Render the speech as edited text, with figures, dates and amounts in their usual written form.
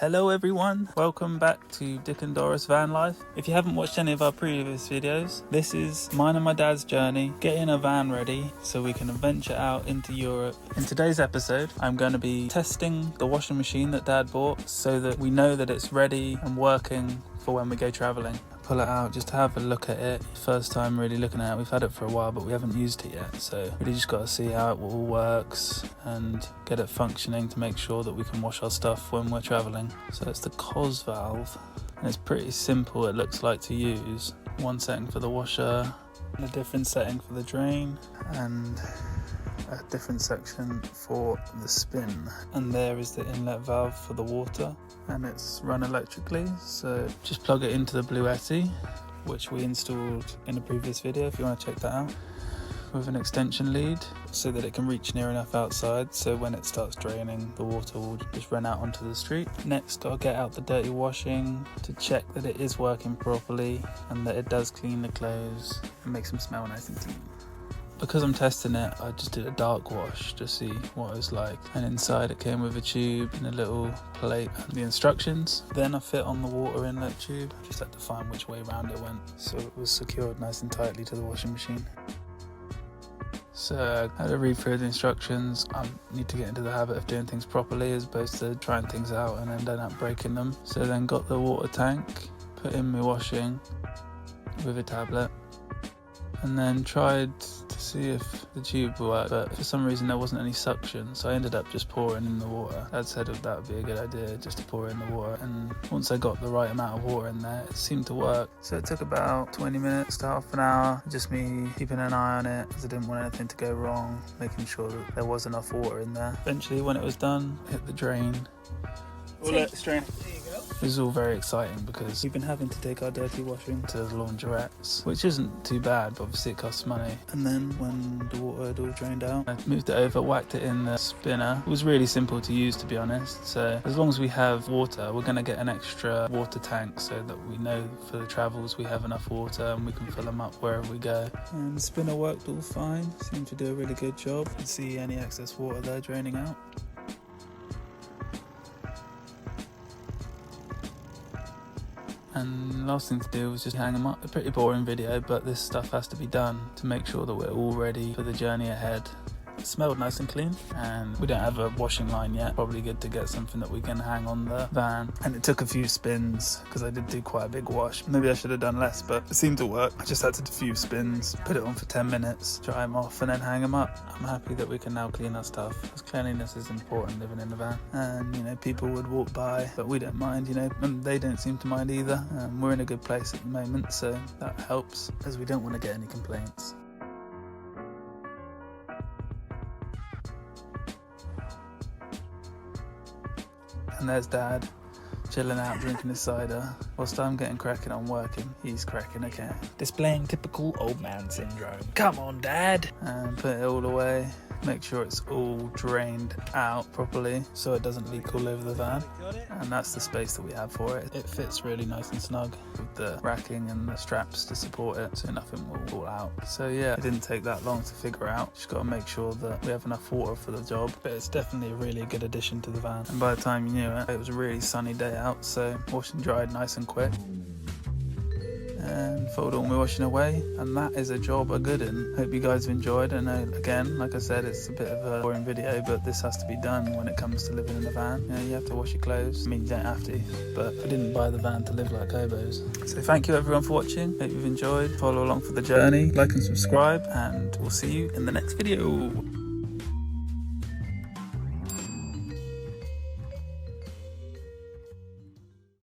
Hello everyone, welcome back to Dick and Doris Van Life. If you haven't watched any of our previous videos, this is mine and my dad's journey, getting a van ready so we can venture out into Europe. In today's episode, I'm going to be testing the washing machine that Dad bought so that we know that it's ready and working for when we go travelling. Pull it out just to have a look at it. First time really looking at it. We've had it for a while but we haven't used it yet, so really just got to see how it all works and get it functioning to make sure that we can wash our stuff when we're travelling. So it's the COS valve and it's pretty simple, it looks like, to use. One setting for the washer, a different setting for the drain, and a different section for the spin. And there is the inlet valve for the water, and it's run electrically, so just plug it into the Bluetti, which we installed in a previous video if you want to check that out, with an extension lead so that it can reach near enough outside so when it starts draining the water will just run out onto the street. Next I'll get out the dirty washing to check that it is working properly and that it does clean the clothes and makes them smell nice and clean. Because I'm testing it, I just did a dark wash to see what it was like. And inside it came with a tube and a little plate and the instructions. Then I fit on the water inlet tube. Just had to find which way around it went so it was secured nice and tightly to the washing machine. So I had to read through the instructions. I need to get into the habit of doing things properly as opposed to trying things out and then end up breaking them. So then got the water tank, put in my washing with a tablet, and then tried to see if the tube worked, but for some reason there wasn't any suction, so I ended up just pouring in the water. Dad said that would be a good idea, just to pour in the water, and once I got the right amount of water in there, it seemed to work. So it took about 20 minutes to half an hour, just me keeping an eye on it, because I didn't want anything to go wrong, making sure that there was enough water in there. Eventually, when it was done, hit the drain. We'll let it drain. This is all very exciting because we've been having to take our dirty washing to the laundrettes, which isn't too bad, but obviously it costs money. And then when the water had all drained out, I moved it over, whacked it in the spinner. It was really simple to use, to be honest. So as long as we have water, we're going to get an extra water tank so that we know for the travels we have enough water and we can fill them up wherever we go. And the spinner worked all fine, seemed to do a really good job. You can see any excess water there draining out. And last thing to do was just hang them up. A pretty boring video, but this stuff has to be done to make sure that we're all ready for the journey ahead. It smelled nice and clean, and we don't have a washing line yet. Probably good to get something that we can hang on the van. And it took a few spins because I did do quite a big wash. Maybe I should have done less, but it seemed to work. I just had to do a few spins, put it on for 10 minutes, dry them off, and then hang them up. I'm happy that we can now clean our stuff, because cleanliness is important living in a van. And you know, people would walk by, but we don't mind, you know, and they don't seem to mind either. We're in a good place at the moment, so that helps, as we don't want to get any complaints. And there's Dad, chilling out, drinking his cider, whilst I'm getting cracking on working. He's cracking a can, displaying typical old man syndrome. Come on, Dad! And put it all away. Make sure it's all drained out properly so it doesn't leak all over the van. And that's the space that we have for it. It fits really nice and snug with the racking and the straps to support it, so nothing will fall out. So yeah, it didn't take that long to figure out. Just got to make sure that we have enough water for the job. But it's definitely a really good addition to the van. And by the time you knew it, it was a really sunny day out, so washed and dried nice and quick. And fold all my washing away, and that is a job a good un. Hope you guys have enjoyed. I know, again, like I said, it's a bit of a boring video, but this has to be done when it comes to living in a van. You know, you have to wash your clothes. I mean, you don't have to, but I didn't buy the van to live like hobos. So thank you everyone for watching. Hope you've enjoyed. Follow along for the journey, like and subscribe, and we'll see you in the next video.